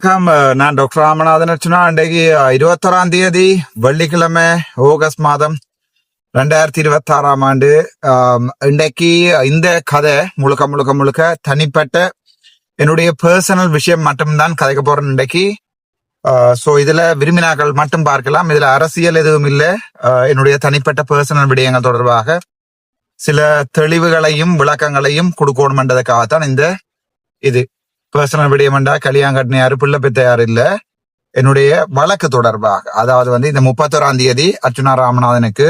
நான் டாக்டர் ராமநாதன் அர்ச்சனா. அன்றைக்கு 21ஆம் தேதி வெள்ளிக்கிழமை ஆகஸ்ட் மாதம் 2026ஆம் ஆண்டு. இன்றைக்கு இந்த கதை முழுக்க முழுக்க முழுக்க தனிப்பட்ட என்னுடைய பர்சனல் விஷயம் மட்டும்தான் கதைக்க போறேன் இன்றைக்கு. ஸோ இதுல விரும்பினாக்கள் மட்டும் பார்க்கலாம். இதுல அரசியல் எதுவும் இல்லை. என்னுடைய தனிப்பட்ட பர்சனல் விடயங்கள் தொடர்பாக சில தெளிவுகளையும் விளக்கங்களையும் கொடுக்கணும்ன்றதுக்காகத்தான் இந்த இது பர்சனல் விடயம்ண்டா கல்யாணம் கட்டின யாரு பிள்ளை பெற்ற யாரு இல்ல. என்னுடைய வழக்கு தொடர்பாக, அதாவது இந்த 31ஆம் தேதி அர்ச்சுனா ராமநாதனுக்கு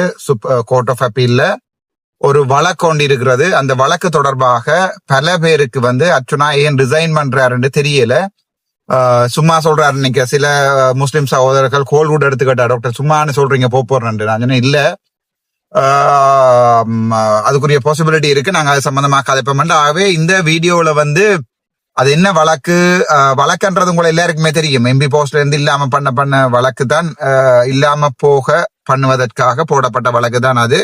கோர்ட் ஆஃப் அப்பீல்ல ஒரு வழக்கு கொண்டு இருக்கிறது. அந்த வழக்கு தொடர்பாக பல பேருக்கு அர்ச்சுனா ஏன் ரிசைன் பண்றாருன்னு தெரியல. சும்மா சொல்றாரு. இன்னைக்கு சில முஸ்லிம் சகோதரர்கள் கோல் கூட எடுத்துக்கிட்டா, டாக்டர் சும்மான்னு சொல்றீங்க போறேன். நான் சொன்னேன் இல்ல, அதுக்குரிய பாசிபிலிட்டி இருக்கு, நாங்க அது சம்பந்தமா கதைப்போம். ஆகவே இந்த வீடியோல அது என்ன வழக்கு, வழக்குன்றது உங்களை எல்லாருக்குமே தெரியும். எம்பி போஸ்ட்ல இருந்து இல்லாம பண்ண வழக்கு தான், இல்லாம போக பண்ணுவதற்காக போடப்பட்ட வழக்கு தான் அது.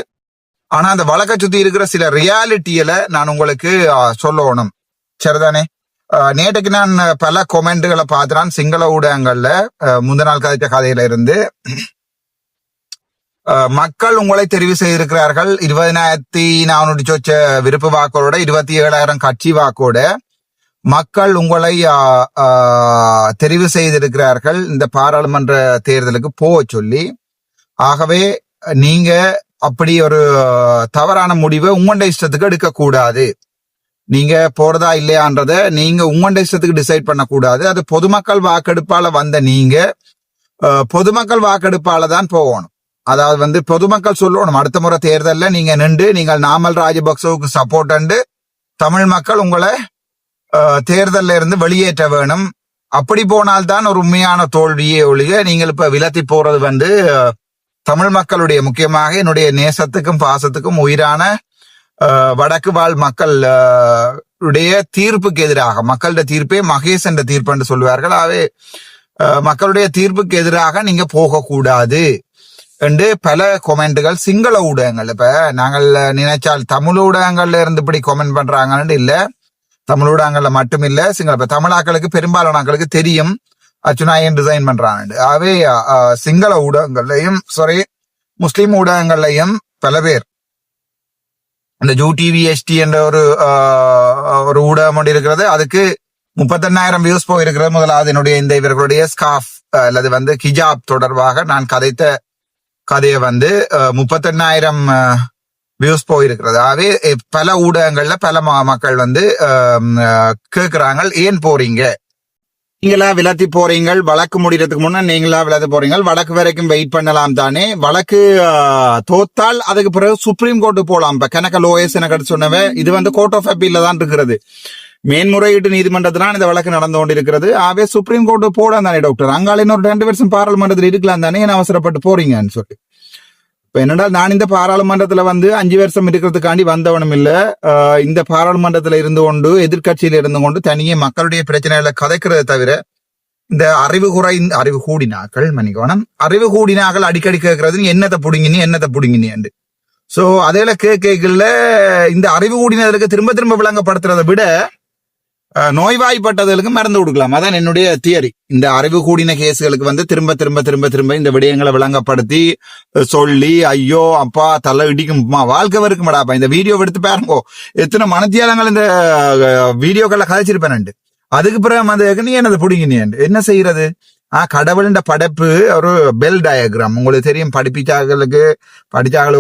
ஆனா அந்த வழக்கை சுத்தி இருக்கிற சில ரியாலிட்டியில நான் உங்களுக்கு சொல்லணும், சரிதானே? நேற்றுக்கு நான் பல கொமெண்ட்களை பார்த்துறான் சிங்கள ஊடகங்கள்ல. முந்த நாள் கதைத்த கதையில இருந்து மக்கள் உங்களை தெரிவு செய்திருக்கிறார்கள். 20,400 சொச்ச விருப்பு வாக்கோட 27,000 கட்சி வாக்கோட மக்கள் உங்களை தெரிவு செய்திருக்கிறார்கள் இந்த பாராளுமன்ற தேர்தலுக்கு போக சொல்லி. ஆகவே நீங்க அப்படி ஒரு தவறான முடிவை உங்களோட இஷ்டத்துக்கு எடுக்க கூடாது. நீங்க போறதா இல்லையான்றத நீங்க உங்களோட இஷ்டத்துக்கு டிசைட் பண்ணக்கூடாது. அது பொதுமக்கள் வாக்கெடுப்பால நீங்க பொதுமக்கள் வாக்கெடுப்பால தான் போகணும். அதாவது பொதுமக்கள் சொல்லணும், அடுத்த முறை தேர்தல்ல நீங்க நின்று நீங்கள் நாமல் ராஜபக்சவுக்கு சப்போர்ட் அண்டு தமிழ் மக்கள் உங்களை தேர்தல்ல இருந்து வெளியேற்ற வேணும். அப்படி போனால்தான் ஒரு உண்மையான தோல்வியே ஒழிய நீங்கள் இப்ப விலத்தி போறது தமிழ் மக்களுடைய, முக்கியமாக என்னுடைய நேசத்துக்கும் பாசத்துக்கும் உயிரான வடக்கு வாழ் மக்கள் உடைய தீர்ப்புக்கு எதிராக, மக்களுடைய தீர்ப்பே மகேஷ் என்ற தீர்ப்பு என்று சொல்லுவார்கள். ஆகவே மக்களுடைய தீர்ப்புக்கு எதிராக நீங்க போகக்கூடாது என்று பல கொமெண்ட்டுகள் சிங்கள ஊடகங்கள், இப்ப நாங்கள் நினைச்சால் தமிழ் ஊடகங்கள்ல இருந்து இப்படி கொமெண்ட் பண்றாங்கன்னு இல்ல, தமிழ் ஊடகங்கள்ல மட்டும் இல்ல, சிங்கள தமிழாக்களுக்கு பெரும்பாலான தெரியும் அர்ச்சுனா ஏன் டிசைன் பண்றாங்க. ஆகவே சிங்கள ஊடகங்கள்லையும் முஸ்லிம் ஊடகங்கள்லையும் பல பேர், இந்த UTVHT என்ற ஒரு ஊடகம் ஒன்று இருக்கிறது, அதுக்கு 38,000 வியூஸ் போயிருக்கிறது. முதலாவது என்னுடைய இவர்களுடைய ஸ்கார்ஃப் அல்லது ஹிஜாப் தொடர்பாக நான் கதைத்த கதையை 38,000 வியூஸ் போயிருக்கிறது. ஆகவே பல ஊடகங்கள்ல பல மக்கள் கேக்குறாங்க, ஏன் போறீங்க, நீங்களா விலத்தி போறீங்க, வழக்கு முடிகிறதுக்கு முன்ன நீங்களா விலத்தி போறீங்க, வழக்கு வரைக்கும் வெயிட் பண்ணலாம் தானே, வழக்கு தோத்தால் அதுக்கு பிறகு சுப்ரீம் கோர்ட்டு போலாம். இப்ப கணக்க லோயஸ் எனக்கு சொன்னவ இது கோர்ட் ஆஃப் அப்பீல்ல தான் இருக்கிறது, மேன்முறையீட்டு நீதிமன்றத்தினால் இந்த வழக்கு நடந்து கொண்டிருக்கிறது. ஆகவே சுப்ரீம் கோர்ட்டு போலாம் தானே டாக்டர், அங்கால இன்னொரு 2 வருஷம் பாராளுமன்றத்தில் இருக்கலாம் தானே, ஏன் அவசரப்பட்டு போறீங்கன்னு சொல்லி. இப்ப என்னடா, நான் இந்த பாராளுமன்றத்துல 5 வருஷம் இருக்கிறதுக்காண்டி வந்தவனும் இல்ல, இந்த பாராளுமன்றத்துல இருந்து கொண்டு எதிர்கட்சியில இருந்து கொண்டு தனியே மக்களுடைய பிரச்சனைகளை கதைக்கிறத தவிர இந்த அறிவு கூடினாக்கள் அடிக்கடி கேட்கறது என்னத்தை புடுங்கினி. சோ அதேல கேட்கல, இந்த அறிவு கூடினதுக்கு திரும்ப திரும்ப விளங்கப்படுத்துறதை விட நோய்வாய்ப்பட்டதுக்கு மருந்து கொடுக்கலாம். அதான் என்னுடைய தியரி. இந்த அறிவு கூடின கேஸுகளுக்கு திரும்ப திரும்ப திரும்ப திரும்ப இந்த விடயங்களை விளங்கப்படுத்தி சொல்லி, ஐயோ அப்பா தலை இடிக்குமா, வாழ்க்கை வருக்குமாடாப்பா. இந்த வீடியோ எடுத்து பாருங்கோ, எத்தனை மனத்தியாலங்கள் இந்த வீடியோக்களை கதைச்சிருப்பேன். அதுக்கு பிறகு நீ என்னது புடிங்கினி என்ன செய்யறது? கடவுளின் படைப்பு ஒரு பெல் டயக்ராம் உங்களுக்கு தெரியும். படிச்சாக்களுக்கு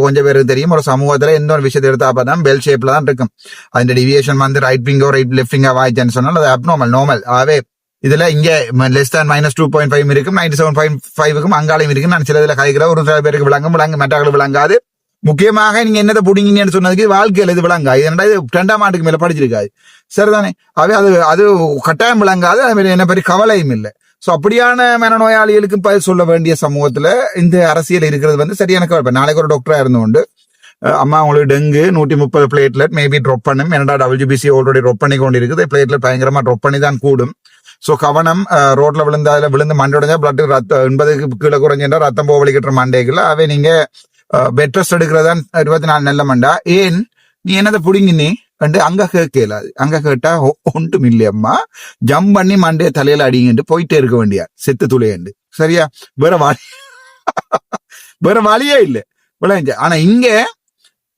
கொஞ்சம் பேருக்கு தெரியும். ஒரு சமூகத்துல எந்த ஒரு விஷயத்தை எடுத்தாப்பதான் பெல் ஷேப்ல தான் இருக்கும். அந்த டிவியேஷன் ரைட் விங்கோ ரைட் லெஃப்ட் விங்கோ வாய்ச்சான்னு சொன்னால் அது அப்நார்மல். ஆகவே இதுல இங்க லெஸ் தேன் -2.5 இருக்கும், 97.5க்கும் அங்காலையும் இருக்கு. நான் சில இதுல கதைக்கிற ஒரு சில பேருக்கு விளங்கும், மற்றவர்களுக்கு விளங்காது. முக்கியமாக நீங்க என்னதை புடிங்கினு சொன்னதுக்கு வாழ்க்கையில் இது விளங்கா. இது 2ஆம் ஆண்டுக்கு மேல படிச்சிருக்காது, சரிதானே? ஆகவே அது கட்டாயம் விளங்காது. அது மாதிரி என்ன பெரிய கவலையும் இல்லை. சோ அப்படியான மனநோயாளிகளுக்கு பதில் சொல்ல வேண்டிய சமூகத்துல இந்த அரசியல் இருக்கிறது சரியான கவலை. நாளைக்கு ஒரு டாக்டரா இருந்துകൊണ്ട്, அம்மா உங்களுக்கு டெங்கு 130 பிளேட்லெட் மேபி ட்ராப் பண்ணும். என்னடா WBC ஆல்ரெடி ட்ராப் பண்ணி கொண்டு இருக்குது, பிளேட்லெட் பயங்கரமா ட்ராப் பண்ணி தான் கூடும். சோ கவனம். ரோட்ல விழுந்து மண்டை உடைஞ்சா பிளட் 80க்கு கீழே குறைஞ்சா ரத்தம் போவலிக்கிற மண்டைக்குள்ள. அவை நீங்க பெட் ரெஸ்ட் எடுக்கிறதா 24 நல்ல மண்டா. ஏன் நீ என்னதை புடிங்கினி அங்க கேட்கலாது. அங்க கேட்டா ஒன்றும் இல்லையம்மா, ஜம்ப் பண்ணி மண்டைய தலையில அடிங்கிட்டு போயிட்டே இருக்க வேண்டியா செத்து துளையண்டு. சரியா? வேற வழி வேற வழியே இல்லை. விளைஞ்ச ஆனா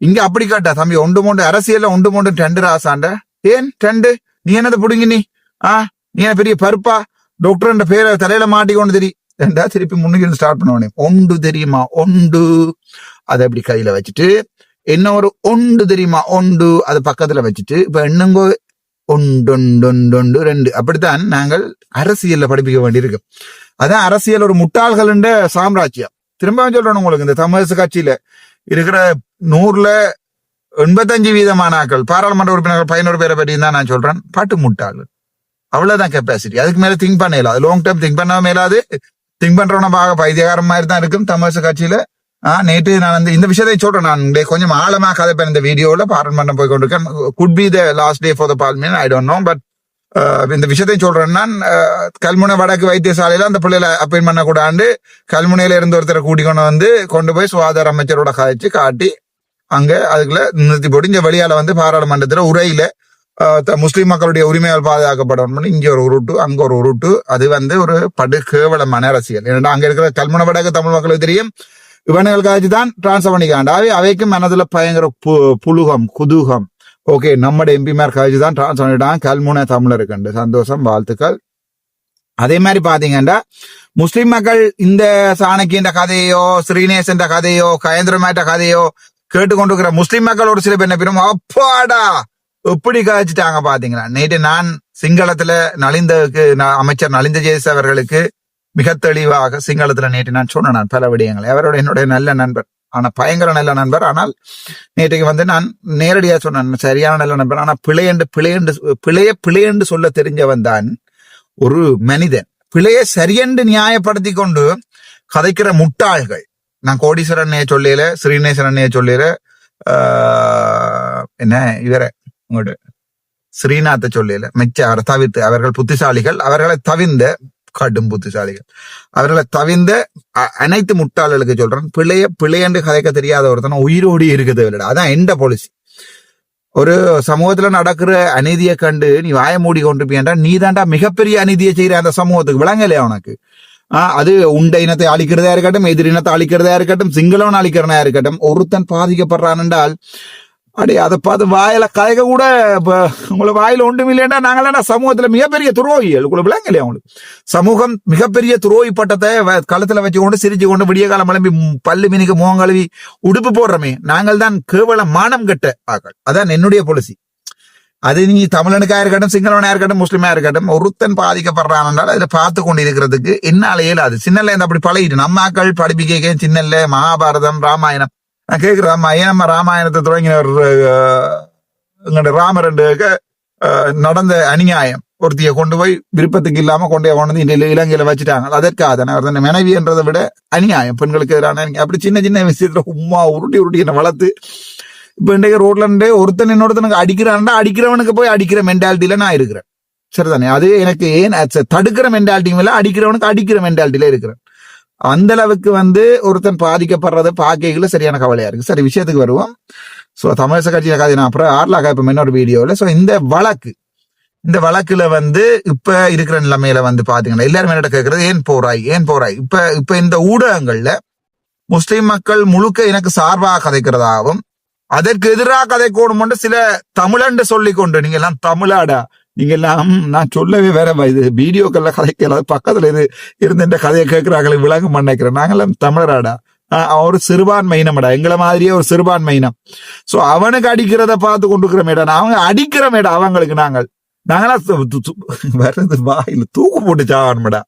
இங்க அப்படி கேட்டா தம்பி ஒன்று மூன்று அரசியல்ல ஒன்று மூன்று டெண்டு ராசாண்ட. ஏன் டெண்டு? நீ என்னது புடுங்கி நீ நீ என்ன பெரிய பருப்பா? டாக்டர் பேரை தலையில மாட்டிக்கொண்டு ரெண்டா திருப்பி முன்னுக்கு ஸ்டார்ட் பண்ணுவானே. ஒன்று தெரியுமா? ஒன்று அதை அப்படி கையில வச்சுட்டு என்ன ஒரு ஒன்று தெரியுமா? ஒன்று அது பக்கத்துல வச்சுட்டு இப்ப என்னங்கோ ஒன்று ரெண்டு. அப்படித்தான் நாங்கள் அரசியல்ல படிப்பிக்க வேண்டியிருக்கு. அதான் அரசியல் ஒரு முட்டாள்கள் சாம்ராஜ்யம். திரும்ப சொல்றேன் உங்களுக்கு, இந்த தமிழரசு கட்சியில இருக்கிற 100ல 85% பாராளுமன்ற உறுப்பினர்கள் 11 பேரை பற்றி தான் நான் சொல்றேன். பாட்டு முட்டாள்கள். அவ்வளவுதான் கெப்பாசிட்டி. அதுக்கு மேல திங்க் பண்ண இயலாது. லாங் டேர்ம் திங்க் பண்ண மேலாது. திங்க் பண்றவன பைத்தியகாரம் மாதிரி தான் இருக்கும் தமிழரசு கட்சியில. நேற்று நான் இந்த விஷயத்தை சொல்றேன். நான் கொஞ்சம் ஆழமா கதைப்பேன் இந்த வீடியோல. பாராளுமன்றம் போய் கொண்டிருக்கேன். Could be the last day for the parliament, I don't know. But இந்த விஷயத்தை சொல்றேன். நான் கல்முனை வடக்கு வைத்தியசாலையில அந்த பிள்ளைகளை அப்பாயின் பண்ண கூடாண்டு கல்முனையில இருந்து ஒருத்தரை கூட்டிக்கொண்டு கொண்டு போய் சுகாதார அமைச்சரோட கதைச்சு காட்டி அங்க அதுக்குள்ள நிறுத்தி போட்டு இங்க வெளியால பாராளுமன்றத்துல உரையில முஸ்லிம் மக்களுடைய உரிமைகள் பாதுகாக்கப்படும். இங்க ஒரு உருட்டு, அங்க ஒரு உருட்டு. அது ஒரு படு கேவலமான அரசியல். ஏன்னா அங்க இருக்கிற கல்முனை வடக்கு தமிழ் மக்களுக்கு தெரியும், இவனுகள் காய்ச்சி தான் டிரான்ஸ்பர் பண்ணிக்காண்டாவே அவைக்கும் மனதுல பயங்கர புலுகம் குதூகம். ஓகே, நம்மட எம்பிமார் காய்ச்சி தான் டிரான்ஸ்பர் பண்ணிட்டாங்க, கல்முனை தமிழருக்கு சந்தோஷம், வாழ்த்துக்கள். அதே மாதிரி பாத்தீங்கன்னா முஸ்லிம் மக்கள் இந்த சாணக்கியன்ற கதையோ ஸ்ரீநேசன் கதையோ கயந்திரமாட்ட கதையோ கேட்டுக்கொண்டிருக்கிற முஸ்லிம் மக்கள் ஒரு சில பேர் என்ன பேரும் அப்பாடா எப்படி காய்ச்சிட்டாங்க பாத்தீங்கன்னா. நேற்று நான் சிங்களத்துல அமைச்சர் நலிந்த ஜெயஸ் அவர்களுக்கு மிக தெளிவாக சிங்களத்துல நேற்று நான் சொன்னேன் பல விடயங்களை. அவரோட என்னுடைய நல்ல நண்பர், ஆனா பயங்கர நல்ல நண்பர். ஆனால் நேற்றைக்கு நான் நேரடியா சொன்னேன், சரியான நல்ல நண்பர். ஆனா பிழையென்று சொல்ல தெரிஞ்சவன் தான் ஒரு மனிதன். பிழைய சரியென்று நியாயப்படுத்தி கொண்டு கதைக்கிற முட்டாள்கள். நான் கோடீஸ்வரன் சொல்லல, ஸ்ரீநேசன் சொல்லல, என்ன இவரை ஸ்ரீநாத்த சொல்லல, மிச்ச அவரை தவிர்த்து அவர்கள் புத்திசாலிகள், அவர்களை தவிர்ந்த கடும் புத்திசாலிகள், அவர்களை தவிர்ந்த அனைத்து முட்டாள்களுக்கு சொல்றேன், பிழையென்று கதைக்க தெரியாத ஒருத்தன உயிரோடி இருக்குது. அதான் எந்த பாலிசி. ஒரு சமூகத்துல நடக்கிற அநீதியை கண்டு நீ வாய மூடி கொண்டிருப்பீன்றா, நீ தாண்டா மிகப்பெரிய அநீதியை செய்யற அந்த சமூகத்துக்கு. விளங்கலையா உனக்கு? அது உண்ட இனத்தை அழிக்கிறதா இருக்கட்டும், எதிர் இனத்தை அழிக்கிறதா இருக்கட்டும், சிங்களவன் அழிக்கிறதா இருக்கட்டும், ஒருத்தன் பாதிக்கப்படுறான் என்றால் அடே அதை பார்த்து வாயில கதைக்க கூட உங்களை வாயில ஒன்றும் இல்லைன்னா நாங்களா சமூகத்துல மிகப்பெரிய துரோகிகள். உங்களுக்கு விளங்கலையா? அவங்களுக்கு சமூகம் மிகப்பெரிய துரோகி பட்டத்தை களத்துல வச்சு கொண்டு சிரிச்சு கொண்டு விடிய காலம் கிளம்பி பல்லு மினிக்கு முகம் கழுவி உடுப்பு போடுறமே நாங்கள் தான் கேவலம் மானம் கெட்ட ஆக்கள். அதான் என்னுடைய பாலிசி. அது நீ தமிழனுக்கா இருக்கட்டும், சிங்களவனா இருக்கட்டும், முஸ்லிமா இருக்கட்டும், ஒருத்தன் பாதிக்கப்படுறான் என்றால் அதுல பார்த்து கொண்டு இருக்கிறதுக்கு என்னால இயலாது. சின்னல இருந்து அப்படி பழகிட்டு நம்ம ஆக்கள் படிப்பிக்க சின்னல்ல மகாபாரதம் ராமாயணம் நான் கேட்கிறேன். ஏன் நம்ம ராமாயணத்தை தொடங்கினவர் ராமர் நடந்த அநியாயம் ஒருத்திய கொண்டு போய் விருப்பத்துக்கு இல்லாம கொண்டு இலங்கையில வச்சுட்டாங்க. அதற்காக மனைவி என்றதை விட அநியாயம், பெண்களுக்கு எதிரான அப்படி சின்ன சின்ன விஷயத்துல உம்மா உருட்டி என்ன வளர்த்து இப்ப இன்றைக்கு ரோட்ல ஒருத்தன் இன்னொருத்தனுக்கு அடிக்கிறான்டா, அடிக்கிறவனுக்கு போய் அடிக்கிற மென்டாலிட்டியில நான் இருக்கிறேன். சரிதானே? அது எனக்கு ஏன் தடுக்கிற மென்டாலிட்டி இல்ல, அடிக்கிறவனுக்கு அடிக்கிற மென்டாலிட்டியில இருக்கிறேன். அந்த அளவுக்கு ஒருத்தன் பாதிக்கப்படுறது பாக்கைகளை சரியான கவலையா இருக்கு. சரி, விஷயத்துக்கு வருவோம். சோ தமிழக கட்சியில கதை நான் அப்புறம் ஆர்லாக இப்ப இன்னொரு வீடியோல. சோ இந்த வழக்குல இப்ப இருக்கிற நிலைமையில பாத்தீங்கன்னா எல்லாரும் என்ன கேட்கறது, ஏன் போராய். இப்ப இந்த ஊடகங்கள்ல முஸ்லிம் மக்கள் முழுக்க எனக்கு சார்பாக கதைக்கிறதாகவும் அதற்கு எதிராக கதைக்கோணும் சில தமிழன்று சொல்லிக் கொண்டு நீங்க எல்லாம் தமிழாடா, நீங்க எல்லாம் நான் சொல்லவே வேற இது வீடியோக்கள்ல கதைக்கல பக்கத்துல இருந்த கதையை கேட்கிறாங்களே விளங்கும் நினைக்கிறேன். நாங்கெல்லாம் தமிழராடா, ஒரு சிறுபான்மையினம்டா, எங்களை மாதிரியே ஒரு சிறுபான்மையினம். சோ அவனுக்கு அடிக்கிறத பார்த்து கொண்டுக்கிற மேடா, அவங்க அடிக்கிற மேடா அவங்களுக்கு நாங்களாம் வர்றது வாயில தூக்கு போட்டு சாவன்மேடா,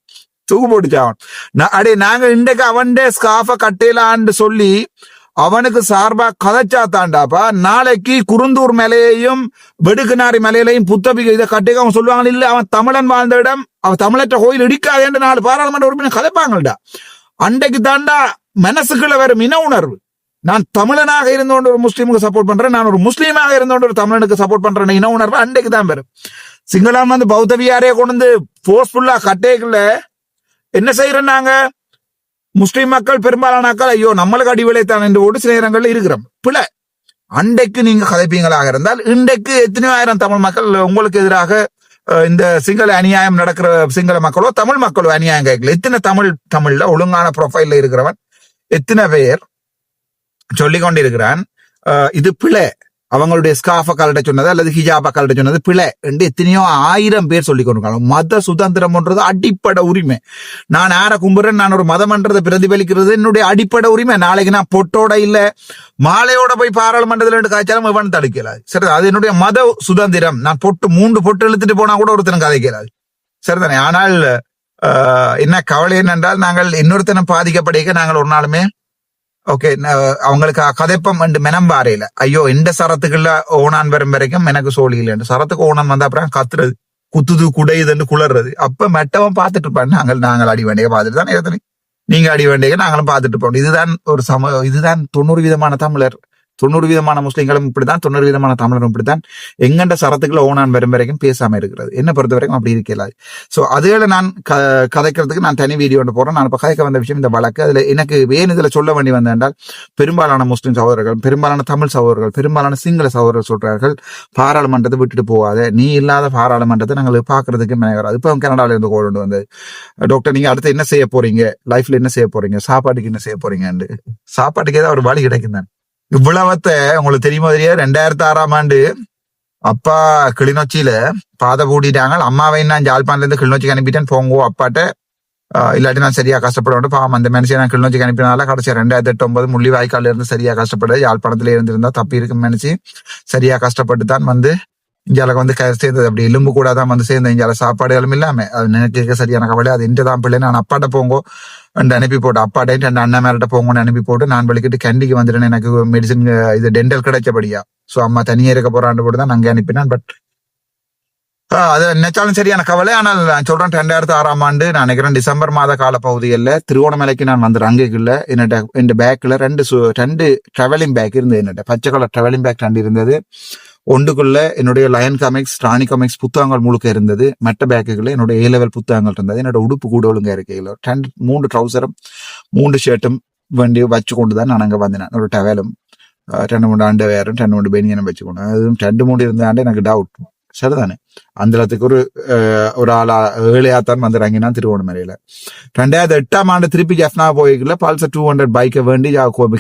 தூக்கு போட்டு சாவன். அடே நாங்க இன்றைக்கு அவன்டே ஸ்காஃப கட்டையிலான்னு சொல்லி அவனுக்கு சார்பா கதைச்சாத்தாண்டாப்பா நாளைக்கு குருந்தூர் மலையையும் வெடுக்குநாரி மலையிலையும் புத்தபிக்க இதை கட்டிக்க அவன் சொல்லுவாங்க. இல்ல அவன் தமிழன் வாழ்ந்த இடம், அவன் தமிழற்ற கோயில் இடிக்காதேன்னு 4 பாராளுமன்ற உறுப்பினர் கதைப்பாங்கள்டா. அன்றைக்கு தாண்டா மனசுக்குள்ள வரும் இன உணர்வு. நான் தமிழனாக இருந்தோண்டு ஒரு முஸ்லீமுக்கு சப்போர்ட் பண்றேன், நான் ஒரு முஸ்லீமாக இருந்தோண்டு ஒரு தமிழனுக்கு சப்போர்ட் பண்றேன் இன உணர்வு அன்றைக்கு தான் வரும். சிங்களாம் பௌத்த வியாரைய கொண்டு போர்ஸ்ஃபுல்லா கட்டைக்குள்ள என்ன செய்யறோம் நாங்க முஸ்லிம் மக்கள் பெரும்பாலானாக்கள் ஐயோ நம்மளுக்கு அடி விளைத்தான் என்று ஒரு சில நேரங்கள்ல இருக்கிறோம். பிள்ளை அன்றைக்கு நீங்க கதைப்பீங்களாக இருந்தால் இன்றைக்கு எத்தனையோ ஆயிரம் தமிழ் மக்கள் உங்களுக்கு எதிராக இந்த சிங்கள அநியாயம் நடக்கிற சிங்கள மக்களோ தமிழ் மக்களோ அநியாயம் கேட்கல. எத்தனை தமிழ்ல ஒழுங்கான ப்ரொஃபைல்ல இருக்கிறவன் எத்தனை பேர் சொல்லிக் கொண்டிருக்கிறான் இது பிழை, அவங்களுடைய ஸ்காஃப கலட்ட சொன்னது அல்லது ஹிஜாபா கலட்ட சொன்னது பிழை என்று எத்தனையோ ஆயிரம் பேர் சொல்லிக் கொண்டிருக்காங்க. மத சுதந்திரம்ன்றது அடிப்படை உரிமை. நான் யார கும்புறேன், நான் ஒரு மதம்ன்றதை பிரதிபலிக்கிறது என்னுடைய அடிப்படை உரிமை. நாளைக்கு நான் பொட்டோட இல்ல மாலையோட போய் பாராளுமன்றத்தில் ரெண்டு காய்ச்சாலும் இவன் தடுக்கலாது. சரி, அது என்னுடைய மத சுதந்திரம். நான் 3 பொட்டு இழுத்துட்டு போனா கூட ஒருத்தனும் கதைக்கலாது. சரிதானே? ஆனால் என்ன கவலை என்னென்றால் நாங்கள் இன்னொருத்தனை பாதிக்கப்படுக நாங்கள் ஒரு நாளுமே ஓகே அவங்களுக்கு கதைப்பம் என்று மெனம்பாறையில ஐயோ இந்த சரத்துக்குள்ள ஓனான் வரும் வரைக்கும் எனக்கு சோழி இல்லை, சரத்துக்கு ஓனான் வந்தா அப்புறம் கத்துறது குத்துது குடையுதுன்னு குளர்றது. அப்ப மெட்டவன் பார்த்துட்டு இருப்பாங்க. நாங்கள் அடி வேண்டிய பார்த்துட்டு தான் எத்தனை நீங்க அடி வேண்டிய நாங்களும் பார்த்துட்டு இருப்போம். இதுதான் ஒரு இதுதான் 90% தமிழர், 90% முஸ்லிம்களும் இப்படித்தான், 90% தமிழரும் இப்படித்தான். எங்கண்ட சரத்துக்குள்ள ஓனான் வரும் வரைக்கும் பேசாம இருக்கிறது. என்ன பொறுத்த வரைக்கும் அப்படி இருக்கலாது. சோ அதுகளை நான் கதைக்கிறதுக்கு நான் தனி வீடியோ ஒன்று போறேன். நான் இப்ப கதைக்க வந்த விஷயம் இந்த வழக்கு. அதுல எனக்கு வேறு இதுல சொல்ல வேண்டி வந்த என்றால் பெரும்பாலான முஸ்லிம் சகோதரர்கள், பெரும்பாலான தமிழ் சகோதரர்கள், பெரும்பாலான சிங்கள சகோதரர்கள் சொல்றார்கள் பாராளுமன்றத்தை விட்டுட்டு போகாத, நீ இல்லாத பாராளுமன்றத்தை நாங்கள் பாக்குறதுக்கு வராது. இப்ப கனடால இருந்து கொண்டு வந்து டாக்டர் நீங்க அடுத்து என்ன செய்ய போறீங்க, லைஃப்ல என்ன செய்ய போறீங்க, சாப்பாட்டுக்கு என்ன செய்ய போறீங்க, சாப்பாட்டுக்கு ஏதாவது ஒரு வழி கிடைக்கும் தான். இவ்வளவத்தை உங்களுக்கு தெரியுமா? 2006ஆம் ஆண்டு அப்பா கிளிநொச்சியில பாதை பூட்டிட்டாங்க. அம்மாவை நான் ஜாழ்ப்பாணத்துல இருந்து கிளிநொச்சிக்கு அனுப்பிட்டேன், போங்கோ அப்பாட்ட, இல்லாட்டி நான் சரியா கஷ்டப்பட பாவம் அந்த மனுஷன் நான் கிளிநொச்சிக்கு அனுப்பினால கடைசியா 2008 முள்ளி வாய்க்கால இருந்து சரியா கஷ்டப்பட்டு யாழ்ப்பாணத்துல இருந்திருந்தா தப்பி இருக்குன்னு நினைச்சு சரியா கஷ்டப்பட்டு தான் வந்து இந்தியாவுக்கு வந்து சேர்ந்தது. அப்படி எலும்பு கூட தான் வந்து சேர்ந்த இந்தியாவில் சாப்பாடுகளும் இல்லாம அது நினைக்க சரியான கவலை. அது இன்றுதான் பிள்ளை நான் அப்பாட்ட போங்கோ அனுப்பி போட்டு, அப்பாட்டையும் 2 அண்ணன் மேலிட்ட போங்கன்னு அனுப்பி போட்டு நான் வெளிக்கிட்டு கண்டிக்கு வந்துட்டேன். எனக்கு மெடிசன் இது டென்டல் கிடைச்சபடியா. சோ அம்மா தனியா இருக்க போறான்னு போட்டு தான் அங்கே அனுப்பினான். பட் அது நினைச்சாலும் சரியான கவலை. ஆனால் நான் சொல்றேன் 2006ஆம் ஆண்டு நான் நினைக்கிறேன் டிசம்பர் மாத கால பகுதிகளில் திருவோணமலைக்கு நான் வந்துடுறேன். அங்கேக்குள்ள என்னோட பேக்ல 2 டிராவலிங் பேக் இருந்தது. என்னோட பச்சை கலர் டிராவலிங் பேக் 2 இருந்தது. ஒன்றுக்குள்ள என்னுடைய லயன் காமிக்ஸ், ராணி காமிக்ஸ் புத்தகங்கள் முழுக்க இருந்தது. மற்ற பேக்குக்குள்ள என்னோட A-level புத்தகங்கள் இருந்தது. என்னோட உடுப்பு கூட ஒழுங்கா இருக்கையில் 3 ட்ரௌசரும் 3 ஷர்ட்டும் வேண்டி வச்சு கொண்டுதான் நான் அங்க வந்தேன். ஒரு டவலும் 2-3 ஆண்டு வேறும் 2-3 பெனியனும் வச்சுக்கொண்டேன். அதுவும் 2-3 இருந்தாண்டு எனக்கு டவுட். சரிதானே? அந்த இடத்துக்கு ஒரு ஆளா ஏழையாத்தான் வந்து இறங்கினா திருவோணமலையில. 2008ஆம் ஆண்டு திருப்பி ஜெஃப்னா போய்க்குள்ள பல்சர் 200 பைக்கை வேண்டி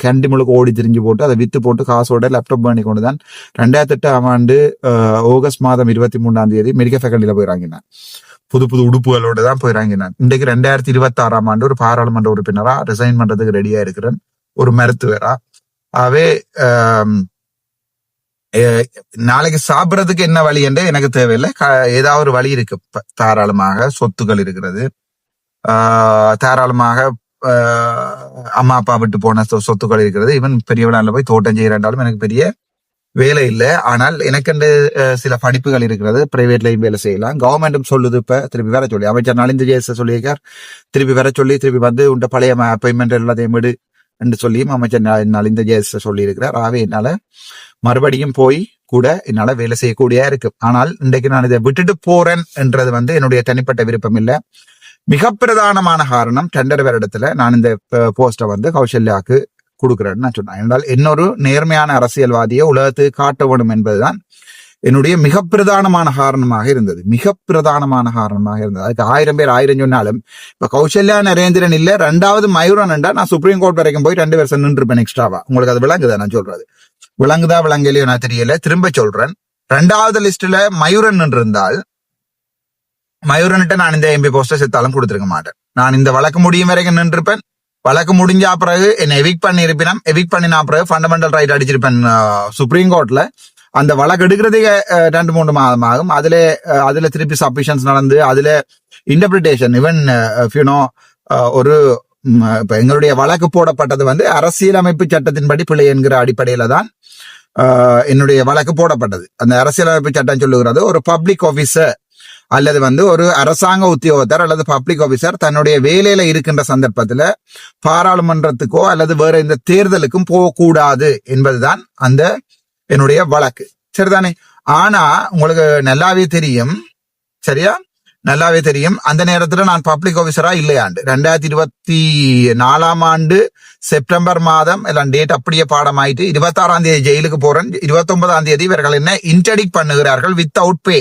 கண்டி முழுக்க ஓடி திரிஞ்சு போட்டு அதை வித்து போட்டு காசோட லேப்டாப் பண்ணி கொண்டுதான் 2008ஆம் ஆண்டு ஆகஸ்ட் மாதம் 23ஆம் தேதி மெடிக்கல் ஃபேக்கல்டியில போய் இறங்கினான். புது உடுப்புகளோட தான் போய் இறங்கினான். இன்றைக்கு 2026ஆம் ஆண்டு ஒரு பாராளுமன்ற உறுப்பினரா ரிசைன் பண்றதுக்கு ரெடியா இருக்கிறேன், ஒரு மருத்துவரா. அவே நாளைக்கு சாப்பிடறதுக்கு என்ன வழி என்று எனக்கு தேவையில்லை. ஏதாவது ஒரு வழி இருக்கு. தாராளமாக சொத்துக்கள் இருக்கிறது, தாராளமாக அம்மா அப்பா விட்டு போன சொத்துக்கள் இருக்கிறது. ஈவன் பெரிய விழாவில் போய் தோட்டம் செய்யறாண்டாலும் எனக்கு பெரிய வேலை இல்லை. ஆனால் எனக்கு சில படிப்புகள் இருக்கிறது, பிரைவேட்லையும் வேலை செய்யலாம். கவர்மெண்ட்டும் சொல்லுது இப்ப திருப்பி வர சொல்லி, அமைச்சர் நலிந்த ஜெயச சொல்லியிருக்கார் திருப்பி வர சொல்லி, திருப்பி வந்து உண்ட பழைய அப்பாயின்மெண்ட் எல்லாத்தையும் விடு என்று சொல்லியும் அமைச்சர் நலிந்த ஜெயச சொல்லி இருக்கிறார். ஆகவே என்னால மறுபடியும் போய் கூட என்னால வேலை செய்யக்கூடியா இருக்கு. ஆனால் இன்றைக்கு நான் இதை விட்டுட்டு போறேன் என்றது வந்து என்னுடைய தனிப்பட்ட விருப்பம் இல்லை. மிக பிரதானமான காரணம் 2.5 வருடத்துல நான் இந்த போஸ்டை வந்து கௌசல்யாவுக்கு கொடுக்குறேன்னு நான் சொன்னேன். என்றால் இன்னொரு நேர்மையான அரசியல்வாதியை உலகத்துக்கு காட்ட வேண்டும் என்பதுதான் என்னுடைய மிக பிரதானமான காரணமாக இருந்தது. அதுக்கு 1000 பேர் 1000 சொன்னாலும் இப்ப கௌசல்யா நரேந்திரன் இல்ல 2வது மயூரன் என்றா நான் சுப்ரீம் கோர்ட் வரைக்கும் போய் 2 வருஷம் நின்றுப்பேன் எக்ஸ்ட்ராவா. உங்களுக்கு அது விளங்குதா? நான் சொல்றது விளங்குதா விளங்கலையோ நான் தெரியல, திரும்ப சொல்றேன். 2வது லிஸ்ட்ல மயூரன் இருந்தால் மயூரன்கிட்ட நான் இந்த MP போஸ்டர் செத்தாலும் கொடுத்திருக்க மாட்டேன். நான் இந்த வழக்கு முடியும் வரைக்கும் நின்றுப்பேன். வழக்கு முடிஞ்சா பிறகு என்ன எவிக் பண்ணி இருப்பினும், எவிக் பண்ணினா பிறகு ஃபண்டமெண்டல் ரைட் அடிச்சிருப்பேன் சுப்ரீம் கோர்ட்ல. அந்த வழக்கு எடுக்கிறதுக்கு 2-3 மாதம் ஆகும். அதுல திருப்பி சப்மிஷன்ஸ் நடந்து அதுல இன்டர்பிரிட்டேஷன் ஈவன் ஒரு இப்ப எங்களுடைய வழக்கு போடப்பட்டது வந்து அரசியலமைப்பு சட்டத்தின்படி பிழை என்கிற அடிப்படையில தான் என்னுடைய வழக்கு போடப்பட்டது. அந்த அரசியலமைப்பு சட்டம் சொல்லுகிறது ஒரு பப்ளிக் ஆபீசர் அல்லது வந்து ஒரு அரசாங்க உத்தியோகத்தர் அல்லது பப்ளிக் ஆபீசர் தன்னுடைய வேலையில இருக்கின்ற சந்தர்ப்பத்துல பாராளுமன்றத்துக்கோ அல்லது வேற இந்த தேர்தலுக்கும் போகக்கூடாது என்பதுதான் அந்த என்னுடைய வழக்கு. சரிதானே? ஆனா உங்களுக்கு நல்லாவே தெரியும், சரியா, நல்லாவே தெரியும். அந்த நேரத்துல நான் பப்ளிக் ஆபீசரா இல்லையாண்டு 2024 செப்டம்பர் மாதம் எல்லாம் டேட் அப்படியே பாடமாயிட்டு 26 ஜெயிலுக்கு போறேன். 29 இவர்கள் என்ன இன்டர்டிக் பண்ணுகிறார்கள் வித்தவுட் பே,